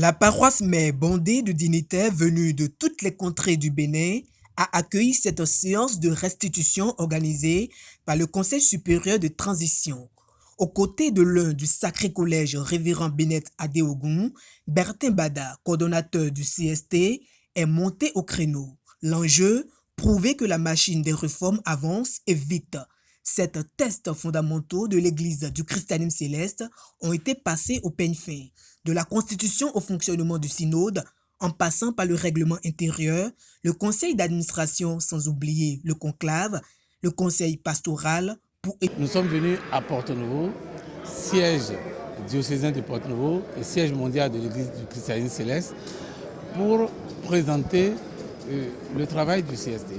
La paroisse mère bondée de dignitaires venus de toutes les contrées du Bénin a accueilli cette séance de restitution organisée par le Conseil supérieur de transition. Aux côtés de l'un du Sacré Collège Révérend Bennett Adéogun, Bertin Bada, coordonnateur du CST, est monté au créneau. L'enjeu, prouver que la machine des réformes avance et vite. Sept tests fondamentaux de l'Église du christianisme céleste ont été passés au peigne fin, de la Constitution au fonctionnement du synode, en passant par le règlement intérieur, le conseil d'administration sans oublier le conclave, le conseil pastoral pour... Nous sommes venus à Porto-Novo, siège diocésain de Porto-Novo et siège mondial de l'Église du christianisme céleste, pour présenter le travail du CST,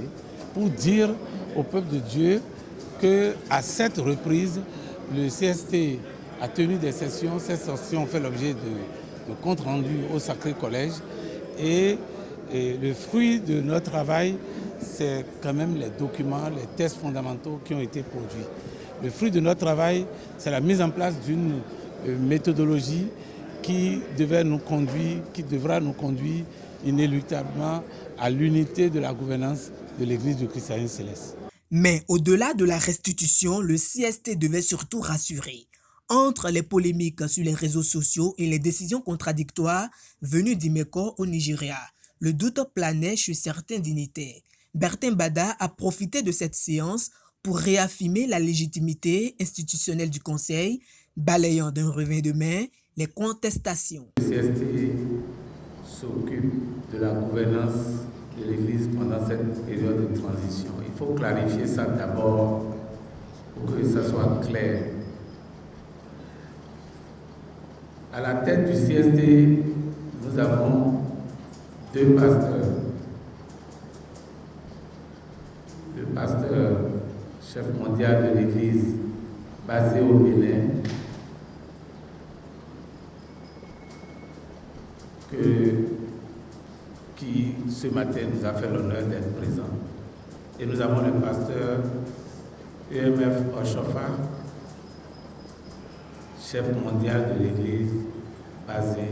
pour dire au peuple de Dieu qu'à 7 reprises, le CST a tenu des sessions. Ces sessions ont fait l'objet de comptes rendus au Sacré Collège. Et le fruit de notre travail, c'est quand même les documents, les tests fondamentaux qui ont été produits. Le fruit de notre travail, c'est la mise en place d'une méthodologie qui devra nous conduire inéluctablement à l'unité de la gouvernance de l'Église du christianisme céleste. Mais au-delà de la restitution, le CST devait surtout rassurer. Entre les polémiques sur les réseaux sociaux et les décisions contradictoires venues d'Imeko au Nigeria, le doute planait chez certains dignitaires. Bertin Bada a profité de cette séance pour réaffirmer la légitimité institutionnelle du Conseil, balayant d'un revers de main les contestations. Le CST s'occupe de la gouvernance de l'Église pendant cette période de transition. Il faut clarifier ça d'abord pour que ça soit clair. À la tête du CST, nous avons 2 pasteurs. Le pasteur chef mondial de l'Église basé au Bénin, qui ce matin nous a fait l'honneur d'être présent. Et nous avons le pasteur EMF Oshofa, chef mondial de l'Église basé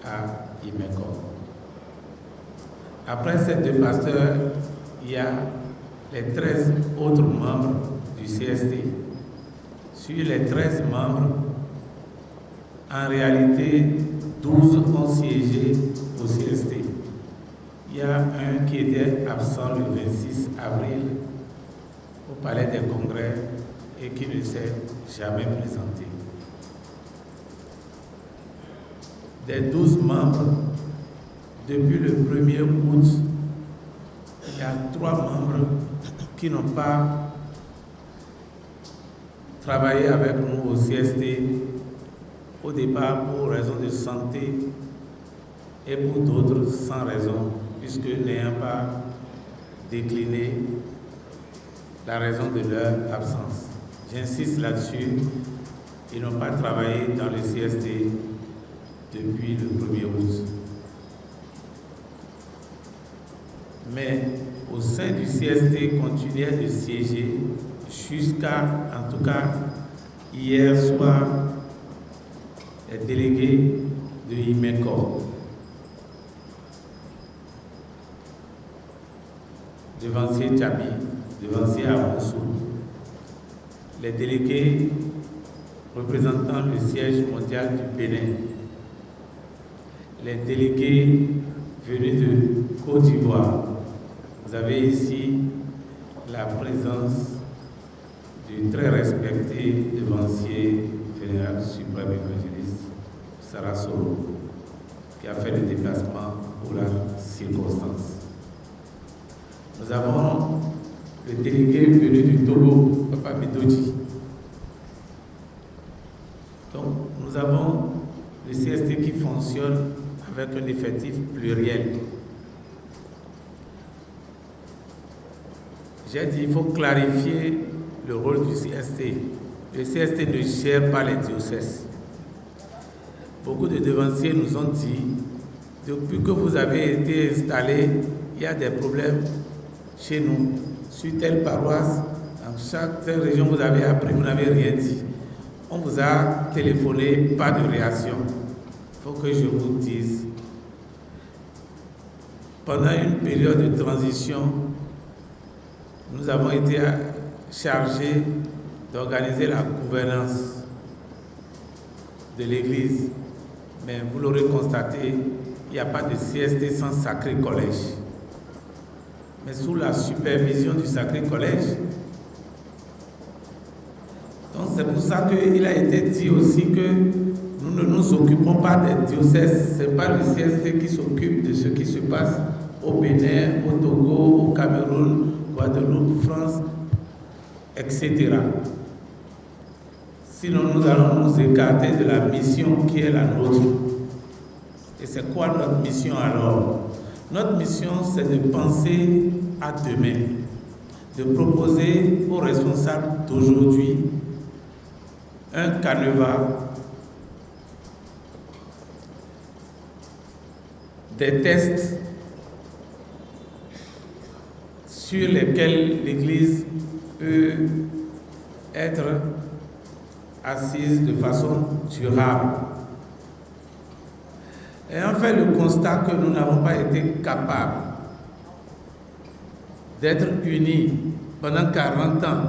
à Imeko. Après ces 2 pasteurs, il y a les 13 autres membres du CST. Sur les 13 membres, en réalité, 12 ont siégé au CST. Il y a un qui était absent le 26 avril au Palais des Congrès et qui ne s'est jamais présenté. Des 12 membres, depuis le 1er août, il y a 3 membres qui n'ont pas travaillé avec nous au CST, au départ pour raison de santé et pour d'autres sans raison, puisque n'ayant pas décliné la raison de leur absence. J'insiste là-dessus, ils n'ont pas travaillé dans le CST depuis le 1er août. Mais au sein du CST, continuait de siéger jusqu'à, en tout cas, hier soir, les délégués de Imeko, devancier Tchabi, devancier Amoussou, les délégués représentant le siège mondial du Bénin, les délégués venus de Côte d'Ivoire. Vous avez ici la présence du très respecté devancier général suprême évangéliste Sarah Soro, qui a fait le déplacement pour la circonstance. Nous avons le délégué venu du Togo, Papa Midoji. Donc, nous avons le CST qui fonctionne avec un effectif pluriel. J'ai dit qu'il faut clarifier le rôle du CST. Le CST ne gère pas les diocèses. Beaucoup de devanciers nous ont dit, depuis que vous avez été installés, il y a des problèmes chez nous. Sur telle paroisse, dans chaque région, vous avez appris, vous n'avez rien dit. On vous a téléphoné, pas de réaction. faut que je vous dise, pendant une période de transition, nous avons été chargés d'organiser la gouvernance de l'Église. Mais vous l'aurez constaté, il n'y a pas de CST sans Sacré Collège. Mais sous la supervision du Sacré Collège. Donc c'est pour ça qu'il a été dit aussi que nous ne nous occupons pas des diocèses. Ce n'est pas le CST qui s'occupe de ce qui se passe au Bénin, au Togo, au Cameroun, Guadeloupe, France, etc. Sinon, nous allons nous écarter de la mission qui est la nôtre. Et c'est quoi notre mission alors? Notre mission, c'est de penser à demain, de proposer aux responsables d'aujourd'hui un canevas, des tests sur lesquels l'Église peut être assise de façon durable. Et on fait le constat que nous n'avons pas été capables d'être unis pendant 40 ans.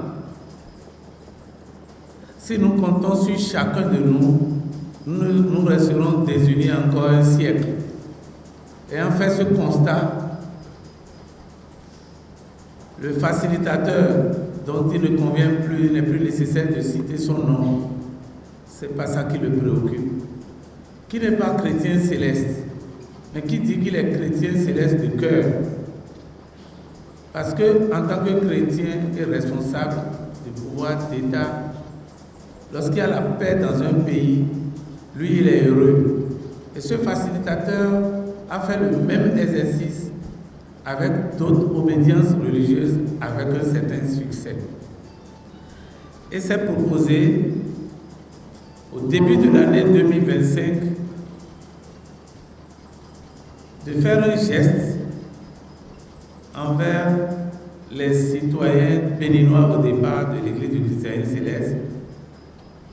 Si nous comptons sur chacun de nous, nous resterons désunis encore un siècle. Et on fait ce constat, le facilitateur dont il ne convient plus, il n'est plus nécessaire de citer son nom, c'est pas ça qui le préoccupe. Qui n'est pas chrétien céleste, mais qui dit qu'il est chrétien céleste de cœur. Parce que en tant que chrétien et responsable du pouvoir d'État, lorsqu'il y a la paix dans un pays, lui il est heureux. Et ce facilitateur a fait le même exercice avec d'autres obédiences religieuses avec un certain succès. Et s'est proposé au début de l'année 2025 de faire un geste envers les citoyens béninois au départ de l'Église du Christianisme Céleste,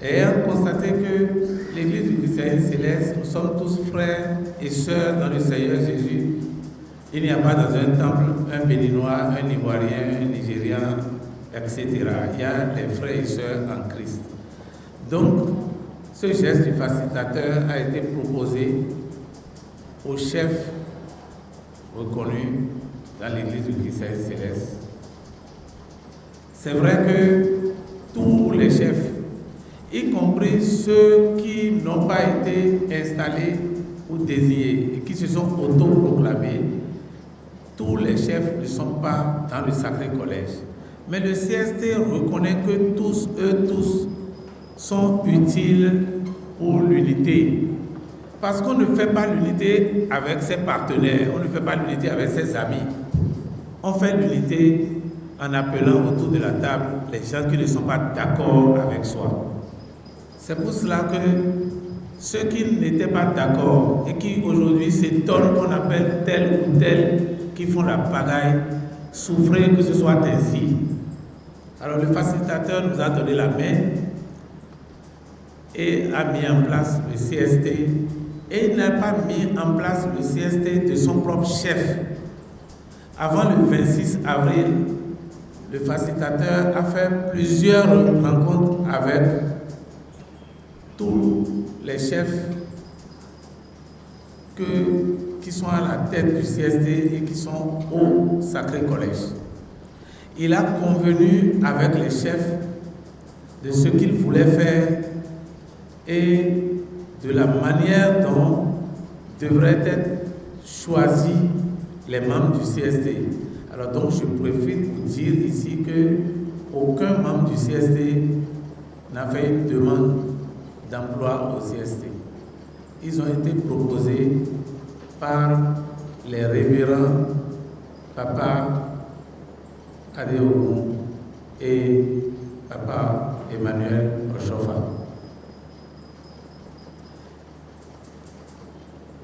et ayant constaté que l'Église du Christianisme Céleste, nous sommes tous frères et sœurs dans le Seigneur Jésus. Il n'y a pas dans un temple un Béninois, un Ivoirien, un Nigérian, etc. Il y a les frères et sœurs en Christ. Donc, ce geste du facilitateur a été proposé au chef reconnu dans l'Église du Christianisme Céleste. C'est vrai que tous les chefs, y compris ceux qui n'ont pas été installés ou désignés et qui se sont autoproclamés, tous les chefs ne sont pas dans le Sacré Collège. Mais le CST reconnaît que tous sont utiles pour l'unité. Parce qu'on ne fait pas l'unité avec ses partenaires, on ne fait pas l'unité avec ses amis. On fait l'unité en appelant autour de la table les gens qui ne sont pas d'accord avec soi. C'est pour cela que ceux qui n'étaient pas d'accord et qui aujourd'hui s'étonnent qu'on appelle tel ou tel qui font la pagaille, souffraient que ce soit ainsi. Alors le facilitateur nous a donné la main et a mis en place le CST, et il n'a pas mis en place le CST de son propre chef. Avant le 26 avril, le facilitateur a fait plusieurs rencontres avec tous les chefs qui sont à la tête du CST et qui sont au Sacré Collège. Il a convenu avec les chefs de ce qu'il voulait faire et de la manière dont devraient être choisis les membres du CST. Alors donc je préfère vous dire ici que aucun membre du CST n'a fait une demande d'emploi au CST. Ils ont été proposés par les révérends Papa Adéogun et Papa Emmanuel Ochofa.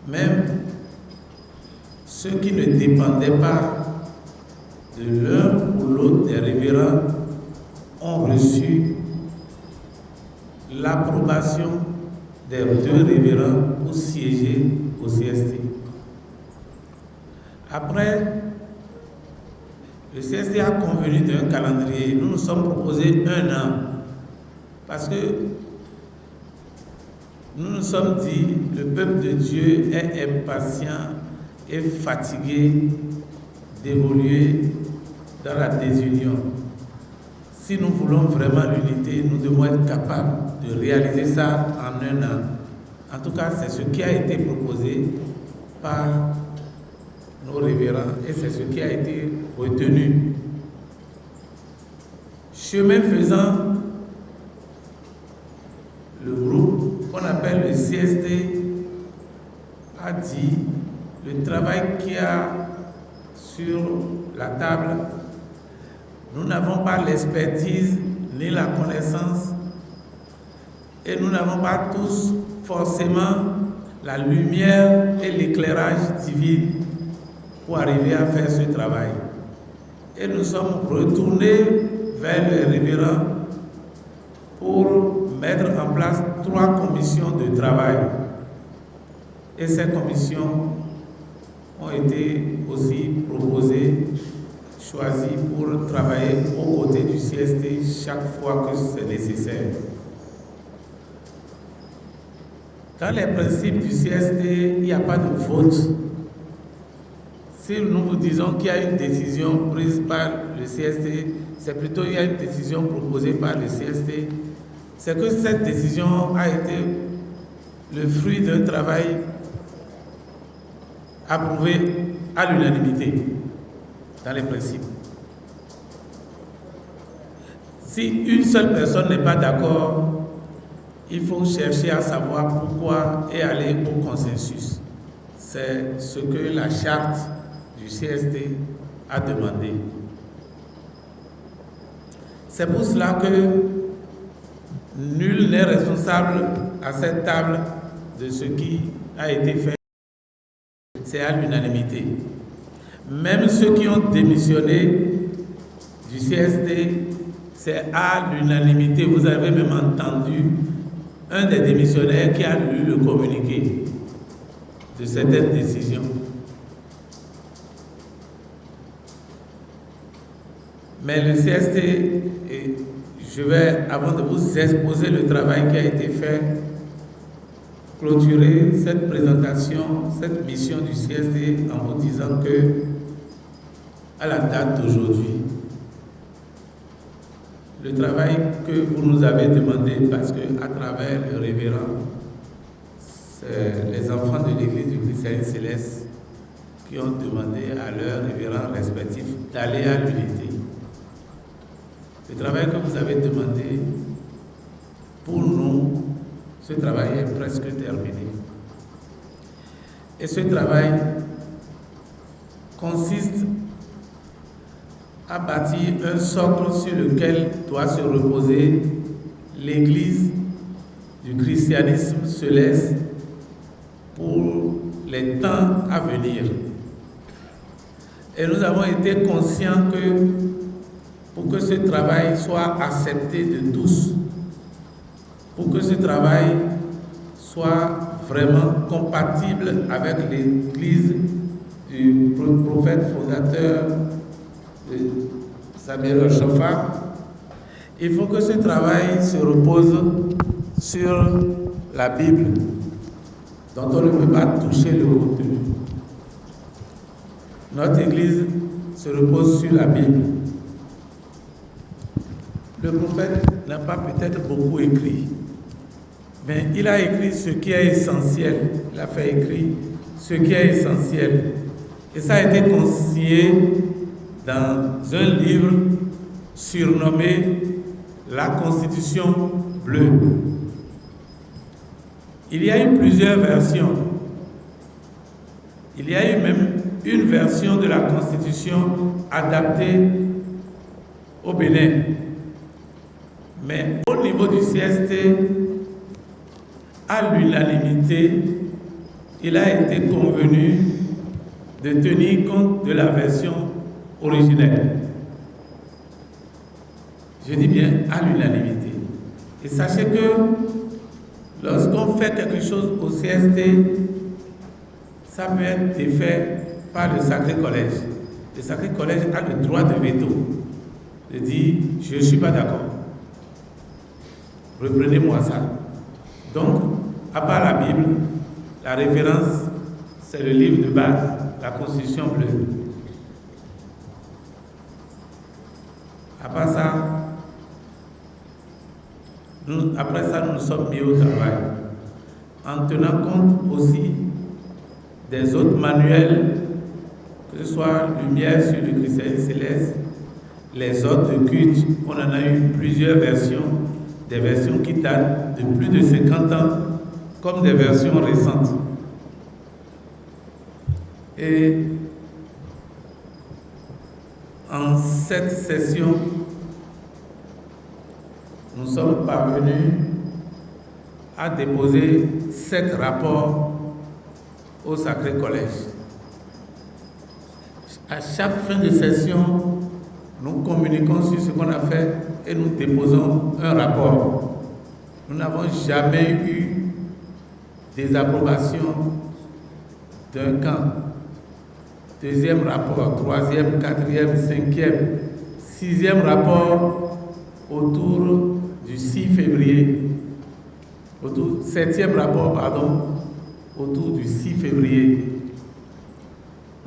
Même ceux qui ne dépendaient pas de l'un ou l'autre des révérends ont reçu l'approbation des 2 révérends pour siéger au CST. Après, le CST a convenu d'un calendrier. Nous nous sommes proposés 1 an parce que nous nous sommes dit le peuple de Dieu est impatient et fatigué d'évoluer dans la désunion. Si nous voulons vraiment l'unité, nous devons être capables de réaliser ça en 1 an. En tout cas, c'est ce qui a été proposé par nos révérends et c'est ce qui a été retenu. Chemin faisant, le groupe qu'on appelle le CST a dit le travail qu'il y a sur la table, nous n'avons pas l'expertise ni la connaissance et nous n'avons pas tous forcément la lumière et l'éclairage divin pour arriver à faire ce travail. Et nous sommes retournés vers les révérends pour mettre en place 3 commissions de travail. Et ces commissions ont été aussi proposées, choisies pour travailler aux côtés du CST chaque fois que c'est nécessaire. Dans les principes du CST, il n'y a pas de vote. Si nous vous disons qu'il y a une décision prise par le CST, c'est plutôt qu'il y a une décision proposée par le CST. C'est que cette décision a été le fruit d'un travail approuvé à l'unanimité dans les principes. Si une seule personne n'est pas d'accord, il faut chercher à savoir pourquoi et aller au consensus. C'est ce que la charte du CST a demandé. C'est pour cela que nul n'est responsable à cette table de ce qui a été fait. C'est à l'unanimité. Même ceux qui ont démissionné du CST, c'est à l'unanimité. Vous avez même entendu un des démissionnaires qui a lu le communiqué de certaines décisions. Mais le CST, et je vais, avant de vous exposer le travail qui a été fait, clôturer cette présentation, cette mission du CST en vous disant que, à la date d'aujourd'hui, le travail que vous nous avez demandé, parce qu'à travers le révérend, c'est les enfants de l'Église du Christianisme céleste qui ont demandé à leurs révérends respectifs d'aller à l'unité. Le travail que vous avez demandé, pour nous, ce travail est presque terminé. Et ce travail consiste à bâtir un socle sur lequel doit se reposer l'Église du christianisme céleste pour les temps à venir. Et nous avons été conscients que pour que ce travail soit accepté de tous, pour que ce travail soit vraiment compatible avec l'Église du prophète fondateur Samuel Chauffard, il faut que ce travail se repose sur la Bible, dont on ne peut pas toucher le contenu. Notre Église se repose sur la Bible. Le prophète n'a pas peut-être beaucoup écrit, mais il a écrit ce qui est essentiel. Il a fait écrire ce qui est essentiel. Et ça a été consigné dans un livre surnommé La Constitution bleue. Il y a eu plusieurs versions. Il y a eu même une version de la Constitution adaptée au Bénin. Mais au niveau du CST, à l'unanimité, il a été convenu de tenir compte de la version originelle. Je dis bien à l'unanimité. Et sachez que Lorsqu'on fait quelque chose au CST, ça peut être fait par le Sacré Collège. Le Sacré Collège a le droit de veto, de dire « je ne suis pas d'accord, reprenez-moi ça ». Donc, à part la Bible, la référence, c'est le livre de base, la Constitution bleue. À part ça, après ça, nous nous sommes mis au travail, en tenant compte aussi des autres manuels, que ce soit Lumière sur le christianisme céleste, les autres de culte, on en a eu plusieurs versions, des versions qui datent de plus de 50 ans, comme des versions récentes. Et en cette session, nous sommes parvenus à déposer 7 rapports au Sacré Collège. À chaque fin de session, nous communiquons sur ce qu'on a fait et nous déposons un rapport. Nous n'avons jamais eu des approbations d'un camp. Deuxième rapport, troisième, quatrième, cinquième, sixième rapport autour du 6 février. Septième rapport, pardon, autour du 6 février.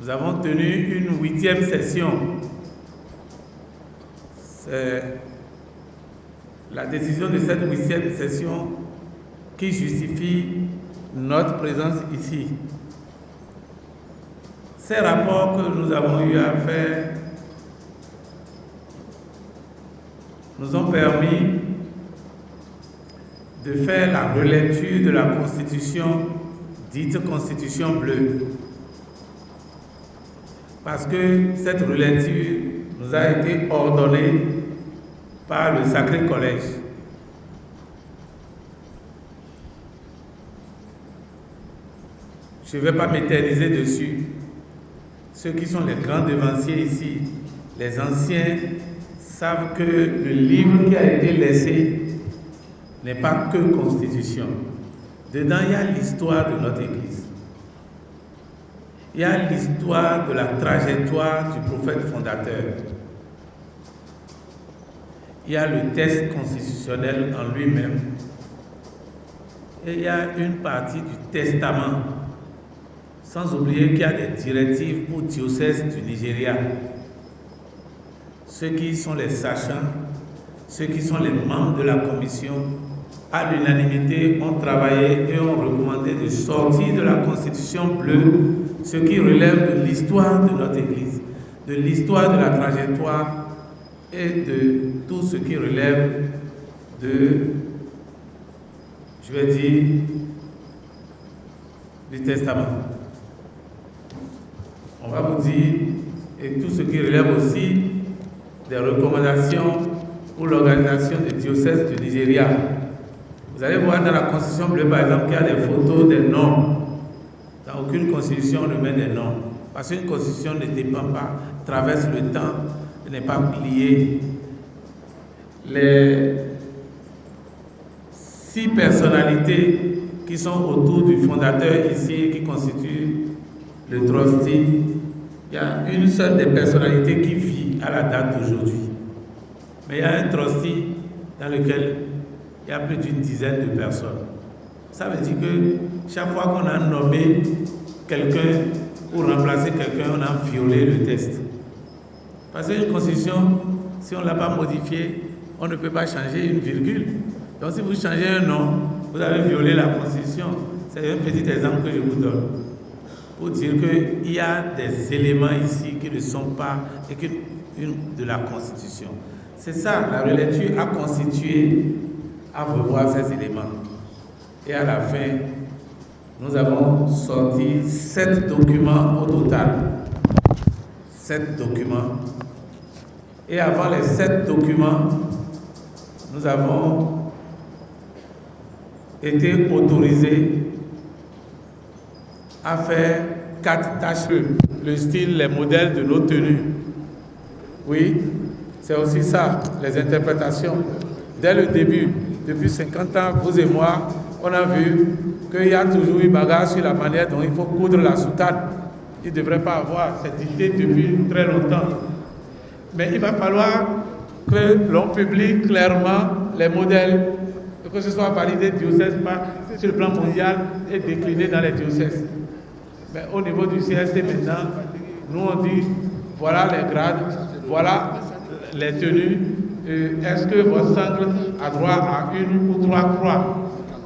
Nous avons tenu une 8e session. C'est la décision de cette 8e session qui justifie notre présence ici. Ces rapports que nous avons eu à faire nous ont permis de faire la relecture de la Constitution, dite Constitution bleue. Parce que cette relecture nous a été ordonnée par le Sacré Collège. Je ne vais pas m'éterniser dessus. Ceux qui sont les grands devanciers ici, les anciens, savent que le livre qui a été laissé n'est pas que Constitution. Dedans, il y a l'histoire de notre Église. Il y a l'histoire de la trajectoire du prophète fondateur. Il y a le texte constitutionnel en lui-même. Et il y a une partie du testament. Sans oublier qu'il y a des directives pour diocèse du Nigeria. Ceux qui sont les sachants, ceux qui sont les membres de la commission, à l'unanimité, ont travaillé et ont recommandé de sortir de la Constitution bleue ce qui relève de l'histoire de notre Église, de l'histoire de la trajectoire et de tout ce qui relève de, je vais dire, du testament. On va vous dire, et tout ce qui relève aussi des recommandations pour l'organisation des diocèses du Nigeria. Vous allez voir dans la Constitution bleue, par exemple, qu'il y a des photos, des noms. Dans aucune constitution, on ne met des noms. Parce qu'une constitution ne dépend pas, traverse le temps, n'est pas pliée. Les 6 personnalités qui sont autour du fondateur ici, qui constituent le trustee, il y a une seule des personnalités qui vit à la date d'aujourd'hui. Mais il y a un trustee dans lequel il y a plus d'une dizaine de personnes. Ça veut dire que chaque fois qu'on a nommé quelqu'un ou remplacé quelqu'un, on a violé le texte. Parce qu'une constitution, si on ne l'a pas modifiée, on ne peut pas changer une virgule. Donc si vous changez un nom, vous avez violé la constitution. C'est un petit exemple que je vous donne. Pour dire qu'il y a des éléments ici qui ne sont pas de la Constitution. C'est ça, la relecture a constitué à revoir ces éléments. Et à la fin, nous avons sorti 7 documents au total. 7 documents. Et avant les 7 documents, nous avons été autorisés à faire 4 tâches. Le style, les modèles de nos tenues. Oui, c'est aussi ça, les interprétations. Dès le début, depuis 50 ans, vous et moi, on a vu qu'il y a toujours eu bagarre sur la manière dont il faut coudre la soutane. Il ne devrait pas avoir cette idée depuis très longtemps. Mais il va falloir que l'on publie clairement les modèles, que ce soit validé diocèse sur le plan mondial et décliné dans les diocèses. Mais au niveau du CST maintenant, nous on dit, voilà les grades, voilà les tenues. Est-ce que votre sangle a droit à 1 ou 3 croix?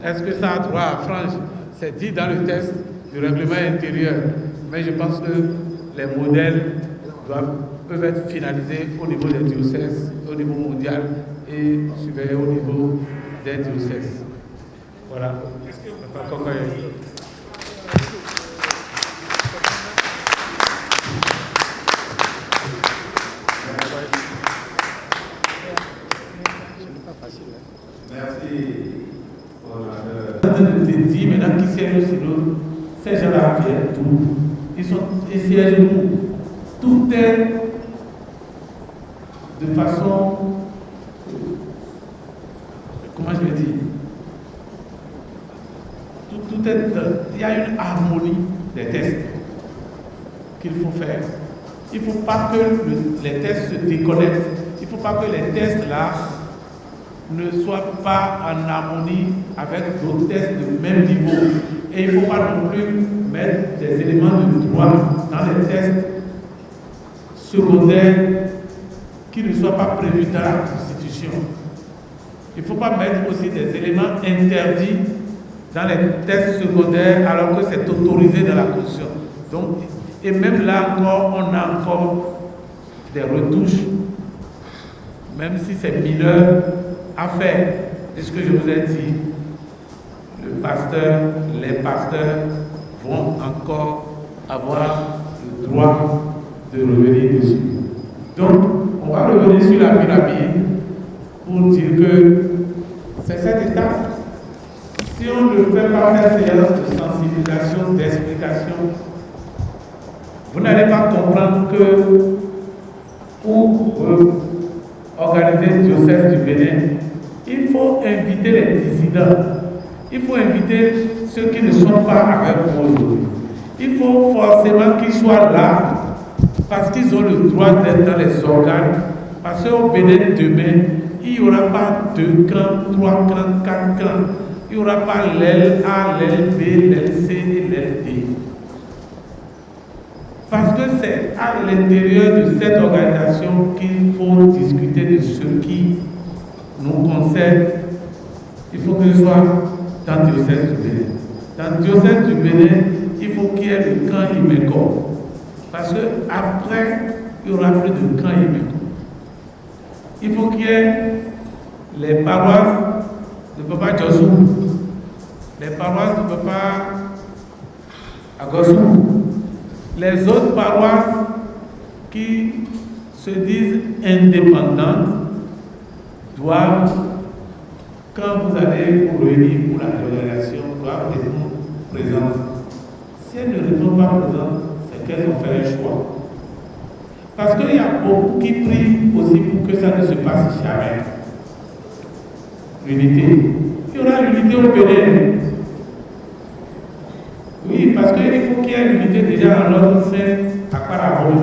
Est-ce que ça a droit à frange? C'est dit dans le test du règlement intérieur. Mais je pense que les modèles peuvent être finalisés au niveau des diocèses, au niveau mondial et surveillés au niveau des diocèses. Voilà. Merci. Je dis maintenant qui siège aussi l'autre, ces gens-là viennent tout. Ils siègent tout. Tout est de façon, comment je vais dire, tout est, il y a une harmonie des tests qu'il faut faire. Il ne faut pas que les tests se déconnectent. Il ne faut pas que les tests là ne soient pas en harmonie avec d'autres tests de même niveau. Et il ne faut pas non plus mettre des éléments de droit dans les tests secondaires qui ne soient pas prévus dans la Constitution. Il ne faut pas mettre aussi des éléments interdits dans les tests secondaires alors que c'est autorisé dans la Constitution. Donc, et même là encore, on a encore des retouches, même si c'est mineur, à faire. C'est ce que je vous ai dit. Les pasteurs vont encore avoir le droit de revenir dessus. Donc, on va revenir sur la pyramide pour dire que c'est cette étape. Si on ne fait pas cette séance de sensibilisation, d'explication, vous n'allez pas comprendre que pour organiser le diocèse du Bénin, il faut inviter les dissidents. Il faut inviter ceux qui ne sont pas avec vous aujourd'hui. Il faut forcément qu'ils soient là parce qu'ils ont le droit d'être dans les organes. Parce qu'au Bénin demain, il n'y aura pas 2 crans, 3 crans, 4 crans. Il n'y aura pas l'aile A, l'aile B, l'aile C et l'aile D. Parce que c'est à l'intérieur de cette organisation qu'il faut discuter de ce qui nous concerne. Il faut que ce soit dans le diocèse du Bénin. Dans le diocèse du Bénin, il faut qu'il y ait le camp Iméco. Parce qu'après, il n'y aura plus de camp Iméco. Il faut qu'il y ait les paroisses de Papa Djossou, les paroisses de Papa Agossou, les autres paroisses qui se disent indépendantes doivent, quand vous allez vous réunir pour la congélation, doivent répondre présentes. Si elles ne répondent pas présentes, c'est qu'elles ont fait un choix. Parce qu'il y a beaucoup qui prient aussi pour que ça ne se passe jamais. L'unité. Il y aura l'unité au Bénin. Oui, parce qu'il faut qu'il y ait l'unité déjà dans notre sein à Parabole.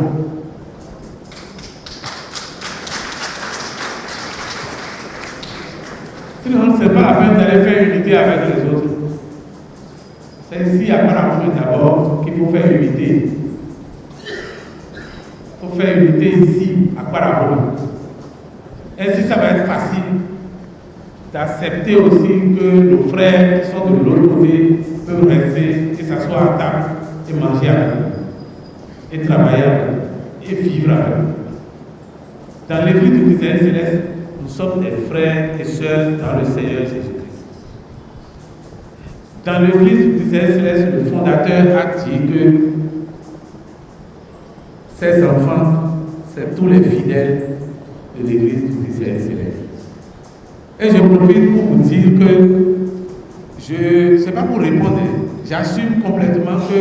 Sinon, ce n'est pas la peine d'aller faire unité avec les autres. C'est ici à Parabole d'abord qu'il faut faire unité. Il faut faire unité ici à Parabole. Ainsi, ça va être facile d'accepter aussi que nos frères qui sont de l'autre côté peuvent rester et s'asseoir à table et manger avec eux, et travailler avec eux, et vivre avec eux. Dans l'église du Christ céleste, nous sommes des frères et sœurs dans le Seigneur Jésus-Christ. Dans l'église du Christ céleste, le fondateur a dit que ses enfants, c'est tous les fidèles de l'église du Christ céleste. Et je profite pour vous dire que je ne sais pas pour répondre, j'assume complètement que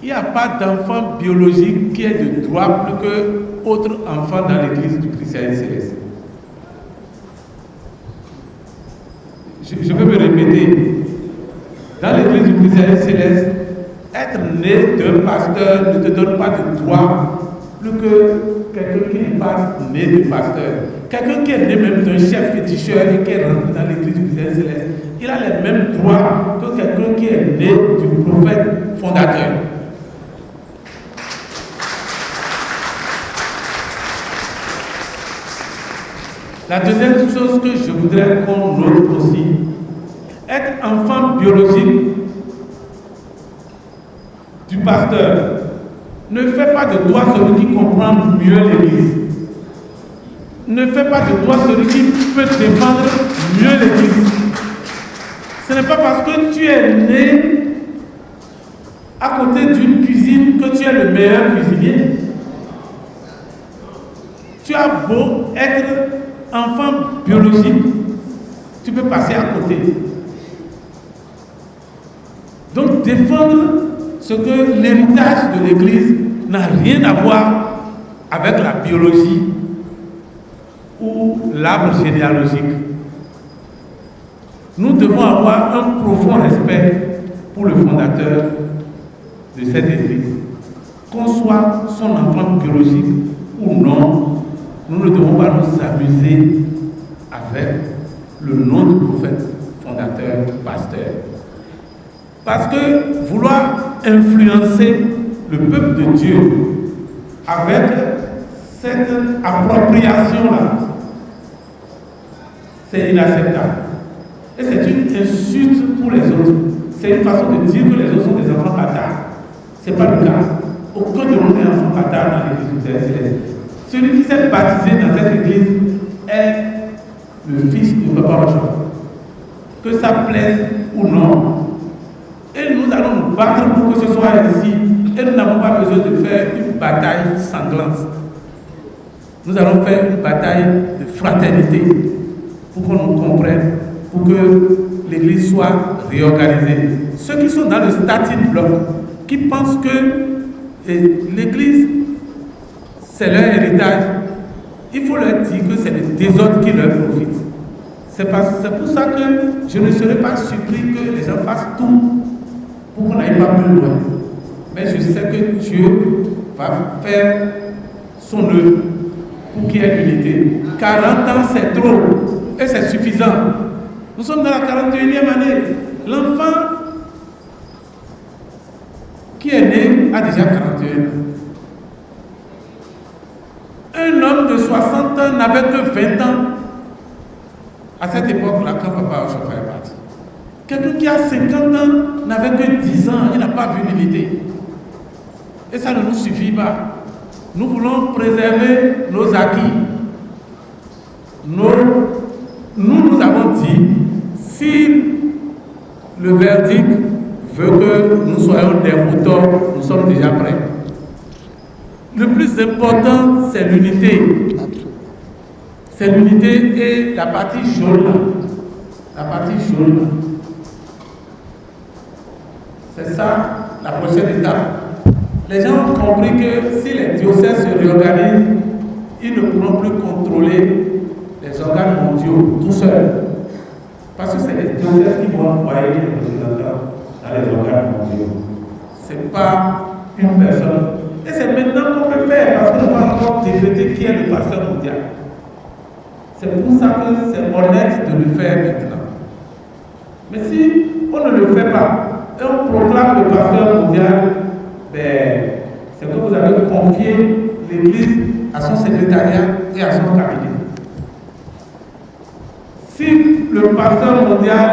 il n'y a pas d'enfant biologique qui ait de droit plus que autre enfant dans l'église du Christ céleste. je veux me répéter, dans l'église du Christ céleste, être né d'un pasteur ne te donne pas de droit plus que quelqu'un qui n'est pas né de pasteur. Quelqu'un qui est né même d'un chef féticheur et qui est rentré dans l'église du Christ céleste, il a les mêmes droits que quelqu'un qui est né du prophète fondateur. La deuxième chose que je voudrais qu'on note aussi, être enfant biologique du pasteur ne fait pas de toi celui qui comprend mieux l'Église. Ne fait pas de toi celui qui peut défendre mieux l'Église. Ce n'est pas parce que tu es né à côté d'une cuisine que tu es le meilleur cuisinier. Tu as beau être enfant biologique, tu peux passer à côté. Donc défendre ce que l'héritage de l'Église n'a rien à voir avec la biologie ou l'arbre généalogique. Nous devons avoir un profond respect pour le fondateur de cette Église. Qu'on soit son enfant biologique ou non, nous ne devons pas nous amuser avec le nom du prophète fondateur, pasteur. Parce que vouloir influencer le peuple de Dieu avec cette appropriation-là, c'est inacceptable. Et c'est une insulte pour les autres. C'est une façon de dire que les autres sont des enfants bâtards. Ce n'est pas le cas. Aucun de nous n'est enfant bâtard dans l'église du Père Céleste. Celui qui s'est baptisé dans cette église est le fils de Papa Rochefort. Que ça plaise ou non. Et nous allons nous battre pour que ce soit ici. Et nous n'avons pas besoin de faire une bataille sanglante. Nous allons faire une bataille de fraternité pour qu'on nous comprenne, pour que l'église soit réorganisée. Ceux qui sont dans le starting block, qui pensent que l'église c'est leur héritage, il faut leur dire que c'est le désordre qui leur profite. C'est pour ça que je ne serai pas surpris que les gens fassent tout pour qu'on n'aille pas plus loin. Mais je sais que Dieu va faire son œuvre pour qu'il y ait l'unité. 40 ans, c'est trop et c'est suffisant. Nous sommes dans la 41e année. L'enfant qui est né a déjà 41 ans. Un homme de 60 ans n'avait que 20 ans à cette époque-là quand Papa Rochefort est parti. Quelqu'un qui a 50 ans n'avait que 10 ans, il n'a pas vu l'unité. Et ça ne nous suffit pas. Nous voulons préserver nos acquis. Nous avons dit, si le verdict veut que nous soyons des routeurs, nous sommes déjà prêts. Le plus important, c'est l'unité. C'est l'unité et la partie jaune là. La partie jaune là. C'est ça la prochaine étape. Les gens ont compris que si les diocèses se réorganisent, ils ne pourront plus contrôler les organes mondiaux tout seuls. Parce que c'est les diocèses qui vont envoyer les représentants dans les organes mondiaux. Ce n'est pas une personne. Et c'est maintenant qu'on peut faire, parce qu'on n'a pas encore décrété qui est le pasteur mondial. C'est pour ça que c'est honnête de le faire maintenant. Mais si on ne le fait pas, et on proclame le pasteur mondial, c'est que vous avez confié l'Église à son secrétariat et à son cabinet. Si le pasteur mondial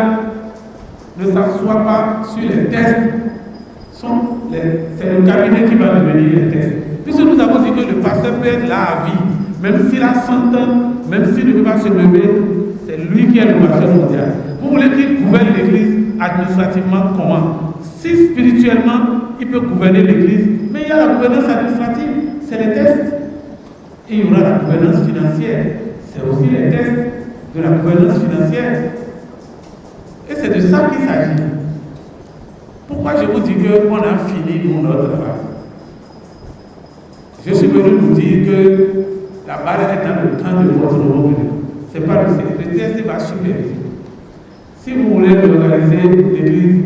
ne s'assoit pas sur les tests, c'est le cabinet qui va devenir les tests. Puisque nous avons dit que le pasteur peut être là à vie, même s'il a 100 ans, même s'il ne peut pas se lever, c'est lui qui est le pasteur mondial. Vous voulez qu'il gouverne l'Église administrativement comment? Si spirituellement, il peut gouverner l'Église, mais il y a la gouvernance administrative, c'est les tests. Et il y aura la gouvernance financière, c'est aussi les tests de la gouvernance financière. Et c'est de ça qu'il s'agit. Pourquoi je vous dis qu'on a fini pour notre travail? Je suis venu vous dire que la balle est dans le camp de votre nouveau venu. Ce n'est pas le CSC va superviser. Si vous voulez organiser l'église du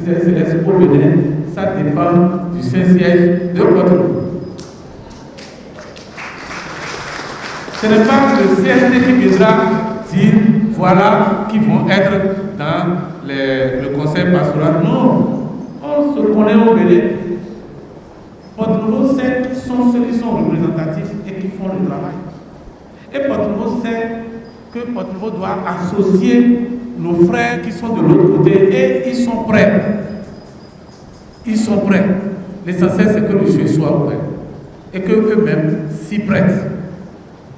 Christ Céleste au Bénin, ça dépend du Saint-Siège de Porte-Nouveau. Ce n'est pas le CST qui viendra dire voilà qui vont être dans le conseil pastoral. Non, on se connaît au Bénin. Porte-Nouveau sait qui sont ceux qui sont représentatifs et qui font le travail. Et Porte-Nouveau sait que Porte-Nouveau doit associer nos frères qui sont de l'autre côté et ils sont prêts. Ils sont prêts. L'essentiel c'est que le jeu soit ouvert et qu'eux-mêmes s'y prêtent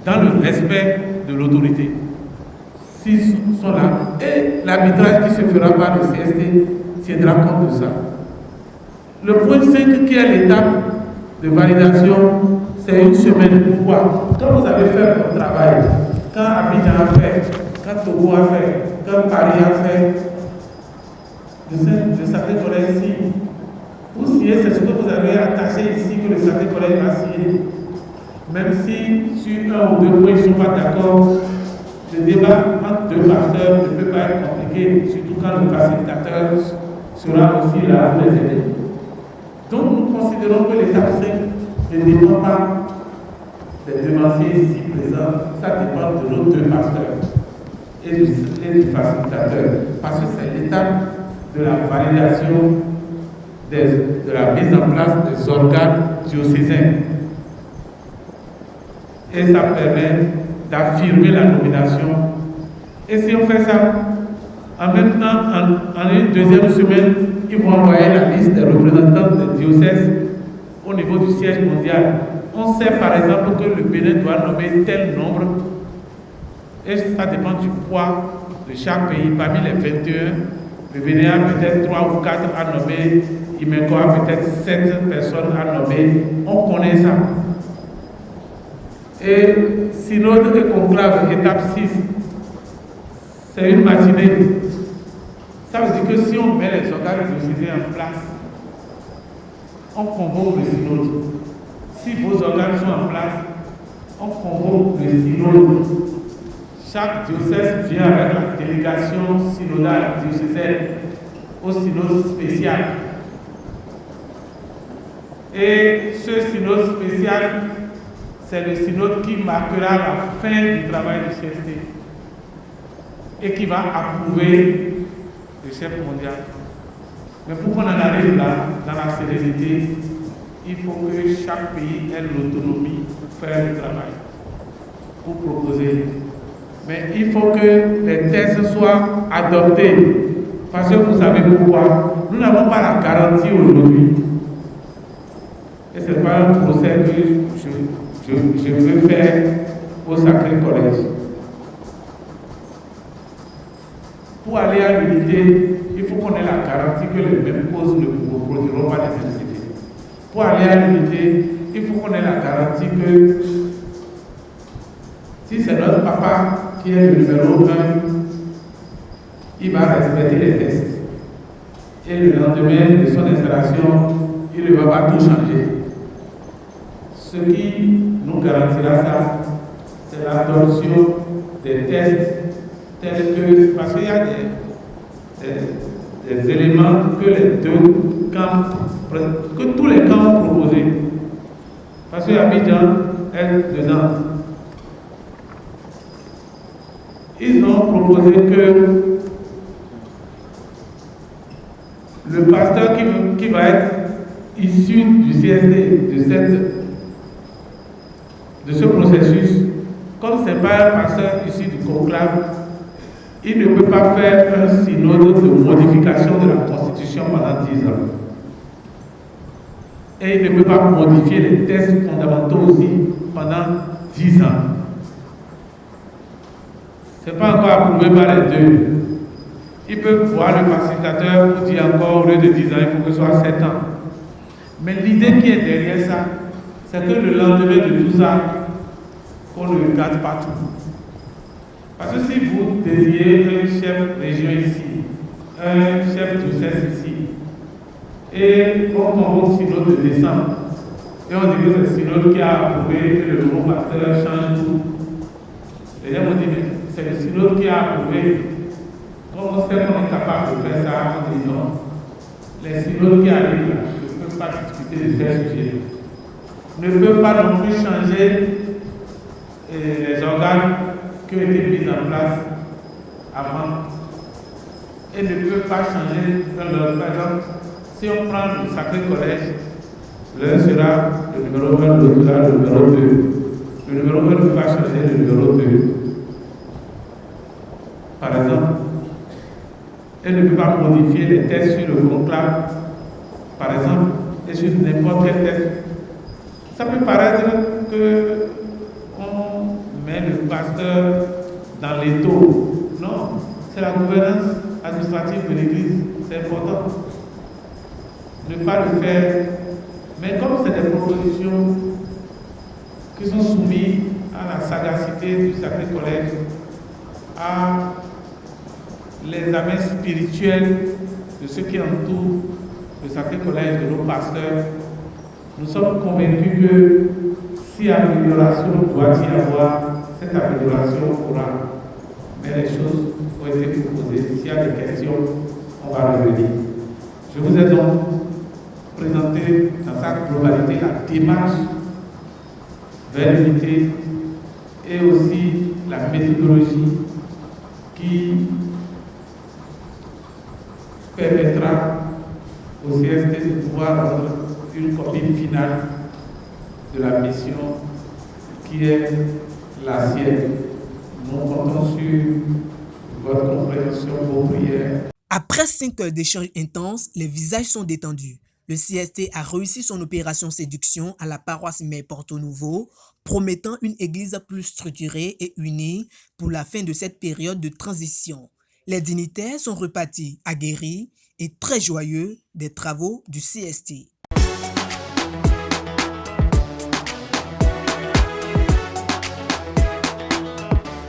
dans le respect de l'autorité. S'ils sont là, et l'arbitrage qui se fera par le CST tiendra compte de ça. Le point 5 qui est l'étape de validation, c'est une semaine. Pourquoi? Quand vous avez fait votre travail, quand Abidjan a fait, quand Togo a fait, quand Paris a fait, le Sacré-Collège signe. Vous signez, c'est ce que vous avez attaché ici que le Sacré-Collège va signer. Même si sur un ou deux points ils ne sont pas d'accord, le débat entre deux pasteurs ne peut pas être compliqué, surtout quand le facilitateur sera aussi là pour les aider. Donc nous considérons que l'étape 5 ne dépend pas des devanciers ici présents, ça dépend de nos deux pasteurs et du facilitateur, parce que c'est l'étape de la validation de la mise en place des organes diocésains. Et ça permet d'affirmer la nomination. Et si on fait ça, en même temps, en une deuxième semaine, ils vont envoyer la liste des représentants des diocèses au niveau du siège mondial. On sait par exemple que le Bénin doit nommer tel nombre, et ça dépend du poids de chaque pays. Parmi les 21, le Bénin a peut-être 3 ou 4 à nommer, Imenko a peut-être 7 personnes à nommer. On connaît ça. Et synode et conclave, étape 6, c'est une matinée. Ça veut dire que si on met les organes diocésains en place, on convoque le synode. Si vos organes sont en place, on convoque le synode. Chaque diocèse vient avec la délégation synodale diocésaine au synode spécial. Et ce synode spécial, c'est le synode qui marquera la fin du travail du CST et qui va approuver le chef mondial. Mais pour qu'on en arrive là, dans la sérénité, il faut que chaque pays ait l'autonomie pour faire le travail, pour proposer. Mais il faut que les tests soient adoptés. Parce que vous savez pourquoi? Nous n'avons pas la garantie aujourd'hui. Et ce n'est pas un procès que je veux faire au Sacré-Collège. Pour aller à l'unité, il faut qu'on ait la garantie que les mêmes causes ne produiront pas les mêmes effets. Pour aller à l'unité, il faut qu'on ait la garantie que si c'est notre papa qui est le numéro 1, il va respecter les tests. Et le lendemain de son installation, il ne va pas tout changer. Ce qui nous garantira ça, c'est l'adoption des tests tels que, parce qu'il y a des éléments que les deux camps, que tous les camps ont proposés. Parce que Abidjan est dedans. Ils ont proposé que le pasteur qui va être issu du CST, de ce processus, comme ce n'est pas un pasteur issu du conclave, il ne peut pas faire un synode de modification de la Constitution pendant 10 ans. Et il ne peut pas modifier les textes fondamentaux aussi pendant 10 ans. Ce n'est pas encore approuvé par les deux. Ils peuvent voir le facilitateur pour dire encore, au lieu de 10 ans, il faut que ce soit 7 ans. Mais l'idée qui est derrière ça, c'est que le lendemain de tout ça, qu'on ne le garde pas tout. Parce que si vous désirez un chef région ici, un chef diocèse ici, et on convoque synode de décembre, et on dit que c'est le synode qui a approuvé que le nouveau pasteur change tout. Les gens vont dire, c'est le synode qui a approuvé. On sait qu'on est capable de faire ça, on dit non. Les synodes qui arrivent là ne peuvent pas discuter de ces sujets. Ne peuvent pas non plus changer les organes qui ont été mis en place avant. Et ne peuvent pas changer leur. Par exemple, si on prend le Sacré Collège, l'un sera le numéro 1, l'autre sera le numéro 2. Le numéro 1 ne peut pas changer le numéro 2. Par exemple, elle ne peut pas modifier les tests sur le conclave, par exemple, et sur n'importe quel test. Ça peut paraître qu'on met le pasteur dans l'étau. Non, c'est la gouvernance administrative de l'Église, c'est important. Ne pas le faire. Mais comme c'est des propositions qui sont soumises à la sagacité du Sacré Collège, à l'examen spirituel de ceux qui entourent le Sacré Collège, de nos pasteurs, nous sommes convaincus que si amélioration doit y avoir, cette amélioration aura. Mais les choses ont été proposées. S'il y a des questions, on va revenir. Je vous ai donc présenté dans sa globalité la démarche vers l'unité et aussi la méthodologie qui permettra au CST de pouvoir rendre une copie finale de la mission qui est la sienne. Nous comptons sur votre compréhension, vos prières. Après 5 heures d'échanges intenses, les visages sont détendus. Le CST a réussi son opération séduction à la paroisse Mère Porto Nouveau, promettant une église plus structurée et unie pour la fin de cette période de transition. Les dignitaires sont repartis aguerris et très joyeux des travaux du CST.